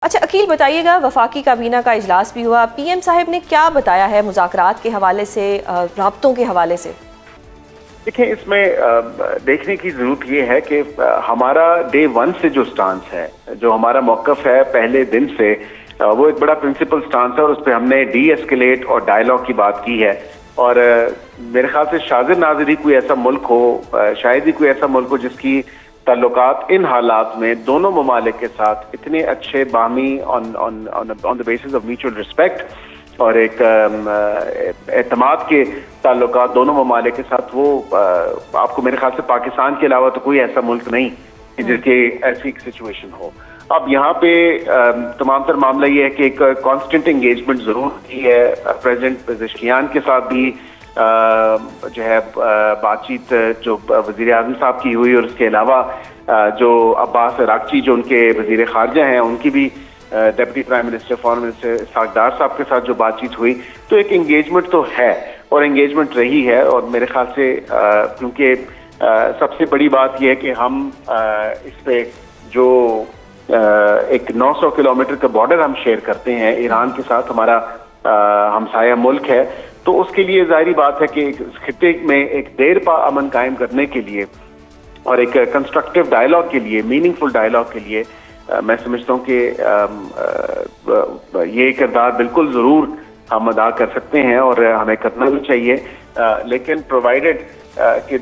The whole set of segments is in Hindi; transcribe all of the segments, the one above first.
अच्छा अकील बताइएगा, वफाकी काबीना का इजलास भी हुआ, पीएम साहब ने क्या बताया है मुज़ाकरात के हवाले से, राब्तों के हवाले से? देखिए, इसमें देखने की जरूरत ये है कि हमारा डे वन से जो स्टांस है, जो हमारा मौकफ है पहले दिन से, वो एक बड़ा प्रिंसिपल स्टांस है और उस पर हमने डी एस्केलेट और डायलॉग की बात की है। और मेरे ख्याल से शाज़िर नाज़िर ही कोई ऐसा मुल्क हो, शायद ही कोई ऐसा मुल्क हो जिसकी ताल्लुकात इन हालात में दोनों ममालिक के साथ इतने अच्छे बामी on the basis of mutual respect और एक एतमाद के ताल्लुकात दोनों ममालिक के साथ, वो आपको मेरे ख्याल से पाकिस्तान के अलावा तो कोई ऐसा मुल्क नहीं जिसकी ऐसी सिचुएशन हो। अब यहाँ पे तमाम तर मामला ये है कि एक कांस्टेंट एंगेजमेंट जरूर की है। प्रेसिडेंट पेज़ेश्कियान के साथ भी जो है बातचीत जो वज़ीर आज़म साहब की हुई, और उसके अलावा जो अब्बास अरागची जो उनके वज़ीर ख़ारजा हैं, उनकी भी deputy prime minister foreign minister Ishaq Dar साहब के साथ जो बातचीत हुई, तो एक एंगेजमेंट तो है और एंगेजमेंट रही है। और मेरे ख्याल से क्योंकि सबसे बड़ी बात यह है कि हम इस पे जो एक 900 किलोमीटर का बॉर्डर हम शेयर करते हैं ईरान के साथ, हमारा हमसाया मुल्क है, तो उसके लिए जाहिर बात है कि इस खित्ते में एक देर पा अमन कायम करने के लिए और एक कंस्ट्रक्टिव डायलॉग के लिए, मीनिंगफुल डायलॉग के लिए मैं समझता हूँ कि ये किरदार बिल्कुल ज़रूर हम अदा कर सकते हैं और हमें करना भी चाहिए, लेकिन प्रोवाइडेड कि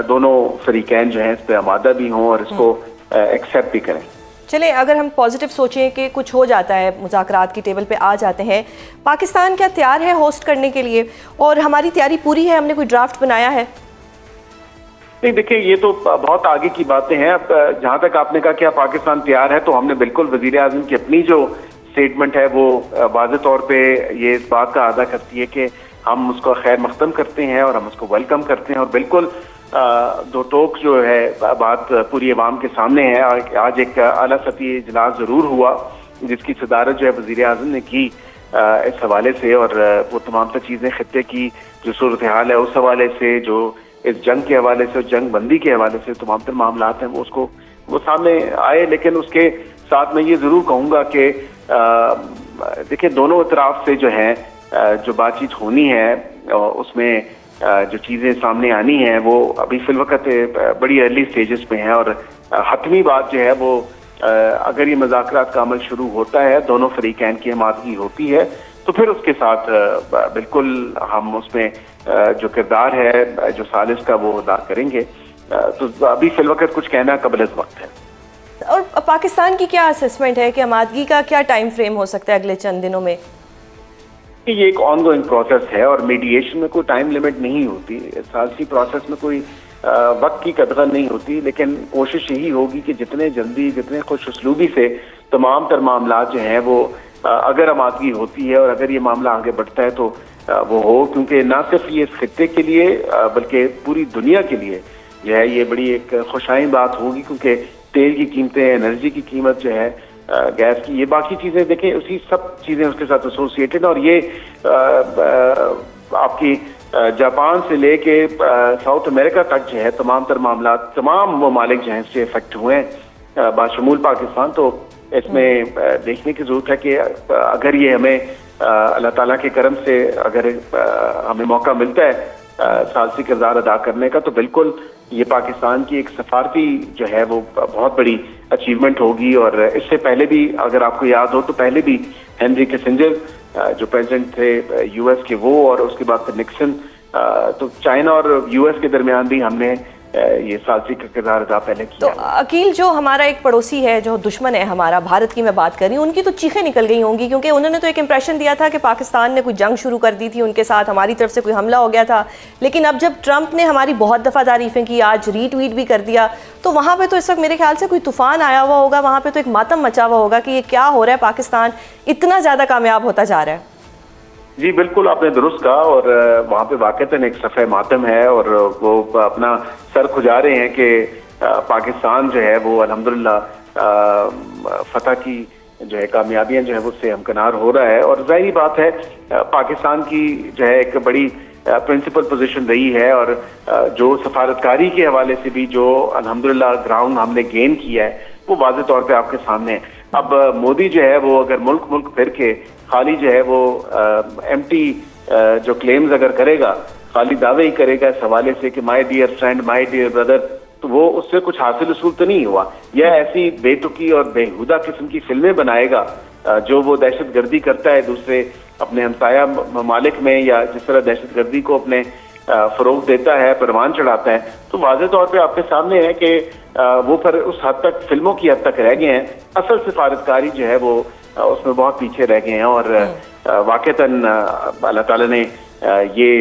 दोनों फरीकैन जो हैं इस पर आमादा भी हों और इसको एक्सेप्ट भी करें। चलें, अगर हम पॉजिटिव सोचें कि कुछ हो जाता है, मुज़ाकरात की टेबल पे आ जाते हैं, पाकिस्तान क्या तैयार है होस्ट करने के लिए? और हमारी तैयारी पूरी है, हमने कोई ड्राफ्ट बनाया है? नहीं, देखिए, ये तो बहुत आगे की बातें हैं। अब जहां तक आपने कहा कि पाकिस्तान तैयार है, तो हमने बिल्कुल वजीर आज़म की अपनी जो स्टेटमेंट है वो वाज़ेह तौर पे ये इस बात का अदा करती है कि हम उसको खैर मकदम करते हैं और हम उसको वेलकम करते हैं और बिल्कुल दो टोक जो है बात पूरी अवाम के सामने है। आज एक आला सतही इजलास जरूर हुआ जिसकी सदारत जो है वजीर आज़म ने की इस हवाले से, और वो तमाम सा चीज़ें खित्ते की जो सूरत हाल है उस हवाले से, जो इस जंग के हवाले से, जंग बंदी के हवाले से तमाम तर मामलात हैं वो सामने आए। लेकिन उसके साथ मैं ये ज़रूर कहूँगा कि देखिए, दोनों तरफ से जो है जो बातचीत होनी है उसमें जो चीज़ें सामने आनी हैं वो अभी फिलवक़्त बड़ी अर्ली स्टेजेस पे हैं, और हतमी बात जो है वो अगर ये मुज़ाकरात का अमल शुरू होता है, दोनों फरीकैन की हमादगी होती है, तो फिर उसके साथ बिल्कुल हम उसमें जो किरदार है जो सालिस का वो अदा करेंगे। तो अभी फिलवक़्त कुछ कहना कबल अज़ वक्त है। और पाकिस्तान की क्या असेसमेंट है कि हमादगी का क्या टाइम फ्रेम हो सकता है अगले चंद दिनों में? ये एक ऑनगोइंग प्रोसेस है और मीडिएशन में कोई टाइम लिमिट नहीं होती, सालसी प्रोसेस में कोई वक्त की कदर नहीं होती, लेकिन कोशिश यही होगी कि जितने जल्दी, जितने खुश उसलूबी से तमाम तर मामला जो हैं वो अगर आमादगी होती है और अगर ये मामला आगे बढ़ता है तो वो हो, क्योंकि ना सिर्फ ये इस खित्ते के लिए बल्कि पूरी दुनिया के लिए जो है ये बड़ी एक खुशाइन बात होगी, क्योंकि तेल की कीमतें, एनर्जी की कीमत जो है, गैस की, ये बाकी चीजें देखें, उसी सब चीजें उसके साथ एसोसिएटेड, और ये आपकी जापान से लेके साउथ अमेरिका तक जो है तमाम तर मामला, तमाम ममालिक जो हैं इससे इफेक्ट हुए हैं बाशमूल पाकिस्तान। तो इसमें देखने की जरूरत है कि अगर ये हमें अल्लाह ताला के करम से अगर हमें मौका मिलता है सालसी किरदार अदा करने का, तो बिल्कुल ये पाकिस्तान की एक सफारती जो है वो बहुत बड़ी अचीवमेंट होगी। और इससे पहले भी अगर आपको याद हो तो पहले भी हेनरी किसिंजर जो प्रेसिडेंट थे यूएस के, वो, और उसके बाद फिर निक्सन, तो चाइना और यूएस के दरमियान भी हमने ये सालसी का किरदार अदा पहले किया। तो अकील, जो हमारा एक पड़ोसी है, जो दुश्मन है हमारा, भारत की मैं बात कर रही हूँ, उनकी तो चीखें निकल गई होंगी, क्योंकि उन्होंने तो एक इंप्रेशन दिया था कि पाकिस्तान ने कोई जंग शुरू कर दी थी उनके साथ, हमारी तरफ से कोई हमला हो गया था। लेकिन अब जब ट्रंप ने हमारी बहुत दफ़ा तारीफ़ें की, आज रीट्वीट भी कर दिया, तो वहाँ पर तो इस वक्त मेरे ख्याल से कोई तूफ़ान आया हुआ होगा, वहाँ पर तो एक मातम मचा हुआ होगा कि ये क्या हो रहा है, पाकिस्तान इतना ज़्यादा कामयाब होता जा रहा है। जी बिल्कुल, आपने दुरुस्त कहा, और वहाँ पे वाक़तन एक सफ़े मातम है और वो अपना सर खुजा रहे हैं कि पाकिस्तान जो है वो अल्हम्दुलिल्लाह फतह की जो है कामयाबियाँ जो है उससे हमकिनार हो रहा है। और जाहिर बात है पाकिस्तान की जो है एक बड़ी प्रिंसिपल पोजीशन रही है, और जो सफारतकारी के हवाले से भी जो अल्हम्दुलिल्लाह ग्राउंड हमने गेन किया है वो वाज़ेह तौर पे आपके सामने है। अब मोदी जो है वो अगर मुल्क मुल्क फिर के खाली जो है वो एम्प्टी जो क्लेम्स अगर करेगा, खाली दावे ही करेगा इस हवाले से कि my dear friend, my dear brother, तो वो उससे कुछ हासिल उसूल तो नहीं हुआ। यह ऐसी बेतुकी और बेहुदा किस्म की फिल्में बनाएगा जो वो दहशतगर्दी करता है दूसरे अपने हमसाया ममालिक में, या जिस तरह दहशतगर्दी को अपने फरोग देता है, परवान चढ़ाता है, तो वाज़ेह तौर पे आपके सामने है कि वो पर उस हद तक फिल्मों की हद तक रह गए हैं। असल सिफारतकारी जो है वो उसमें बहुत पीछे रह गए हैं। और वाक़तन अल्लाह ताला ने ये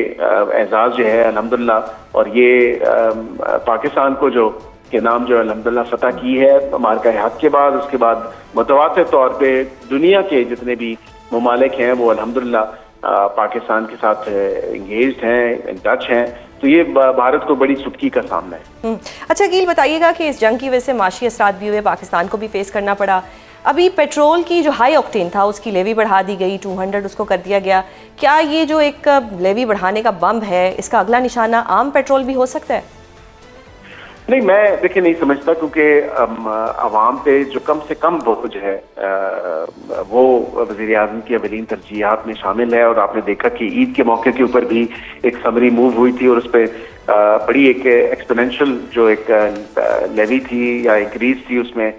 एजाज़ जो है अल्हम्दुलिल्लाह, और ये पाकिस्तान को जो के नाम जो अल्हम्दुलिल्लाह फतह की है मार्का हक के बाद, उसके बाद मुतवातिर तौर पे दुनिया के जितने भी ममालिक हैं वो अल्हम्दुलिल्लाह पाकिस्तान के साथ इंगेज्ड हैं, इन टच हैं। तो ये भारत को बड़ी सुटकी का सामना है। अच्छा गिल, बताइएगा कि इस जंग की वजह से माशी असरात भी हुए, पाकिस्तान को भी फेस करना पड़ा। अभी पेट्रोल की जो हाई ऑक्टेन था उसकी लेवी बढ़ा दी गई, 200 उसको कर दिया गया। क्या ये जो एक लेवी बढ़ाने का बम है, इसका अगला निशाना आम पेट्रोल भी हो सकता है? नहीं, मैं देखिए नहीं समझता, क्योंकि अवाम पे जो कम से कम बोझ है वो वज़ीर आज़म की अवलीन तरजीहात में शामिल है। और आपने देखा कि ईद के मौके के ऊपर भी एक समरी मूव हुई थी और उस पर बड़ी एक एक्सपोनेंशियल जो एक लेवी थी या इंक्रीज थी उसमें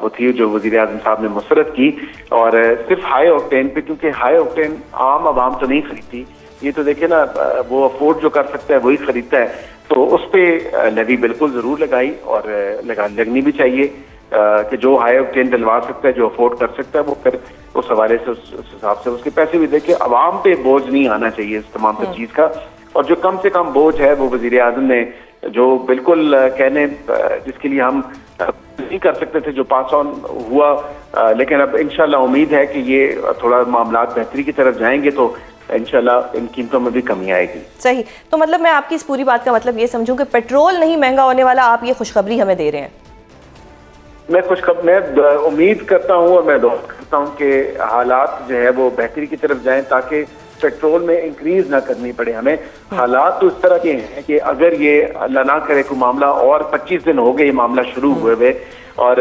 वो थी जो वज़ीर आज़म साहब ने मुसरत की। और सिर्फ हाई ऑक्टेन पे, क्योंकि हाई ऑक्टेन आम आवाम तो नहीं खरीदती, ये तो देखिए ना वो अफोर्ड जो कर सकता है वही खरीदता है। तो उस पर लेवी बिल्कुल जरूर लगाई और लगनी भी चाहिए कि जो हाई ऑक्टेन डलवा सकता है, जो अफोर्ड कर सकता है, वो फिर उस हवाले से उस हिसाब से उसके पैसे भी देखिए। अवाम पे बोझ नहीं आना चाहिए इस तमाम तर चीज का। और जो कम से कम बोझ है वो वज़ीर आज़म ने जो बिल्कुल कहने जिसके लिए हम नहीं कर सकते थे, जो पास ऑन हुआ, लेकिन अब इंशाल्लाह उम्मीद है कि ये थोड़ा मामला बेहतरी की तरफ जाएंगे तो इंशाल्लाह इन कीमतों में भी कमी आएगी। सही, तो मतलब मैं आपकी इस पूरी बात का मतलब ये समझूं कि पेट्रोल नहीं महंगा होने वाला, आप ये खुशखबरी हमें दे रहे हैं? मैं उम्मीद करता हूँ और मैं दुआ करता हूँ कि हालात जो है वो बेहतरी की तरफ जाएं, ताकि पेट्रोल में इंक्रीज ना करनी पड़े हमें। हालात तो इस तरह के हैं कि अगर ये अल्लाह ना करे कोई मामला, और 25 दिन हो गए ये मामला शुरू हुए और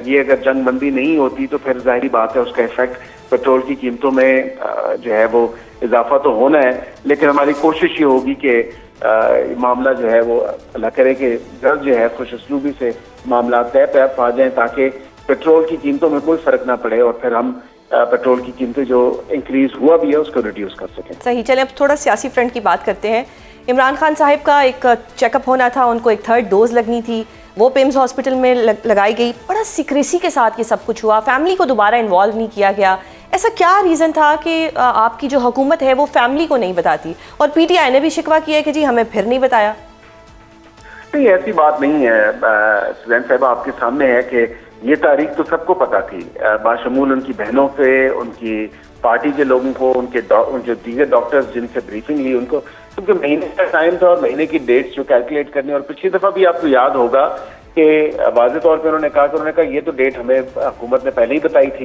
ये अगर जंग बंदी नहीं होती तो फिर जाहिर बात है उसका इफेक्ट पेट्रोल की कीमतों में जो है वो इजाफा तो होना है। लेकिन हमारी कोशिश ये होगी कि मामला जो है वो अल्लाह करे कि जल्द जो है खुशअस्लूबी से मामला तय पे आ जाए, ताकि पेट्रोल की कीमतों में कोई फर्क ना पड़े और फिर हम पेट्रोल की कीमतें जो इंक्रीज हुआ भी है उसको रिड्यूस कर सकें। सही, चलें अब थोड़ा सियासी फ्रंट की बात करते हैं। इमरान खान साहिब का एक चेकअप होना था, उनको एक 3rd डोज लगनी थी, वो पिम्स हॉस्पिटल में लगाई गई। बड़ा सीक्रेसी के साथ ये सब कुछ हुआ, फैमिली को दोबारा इन्वॉल्व नहीं किया गया। ऐसा क्या रीज़न था कि आपकी जो हुकूमत है वो फैमिली को नहीं बताती? और पीटीआई ने भी शिकवा किया कि जी हमें फिर नहीं बताया। नहीं, ऐसी बात नहीं है सुजैन साहिबा, आपके सामने है कि ये तारीख तो सबको पता थी, बाशमूल उनकी बहनों से, उनकी पार्टी के लोगों को, उनके जो दीगर डॉक्टर्स जिनसे ब्रीफिंग ली उनको, क्योंकि महीने का टाइम था और महीने की डेट्स जो कैलकुलेट करनी। और पिछली दफा भी आपको याद होगा कि वाज़ेह तौर पर उन्होंने कहा ये तो डेट हमें हुकूमत ने पहले ही बताई थी।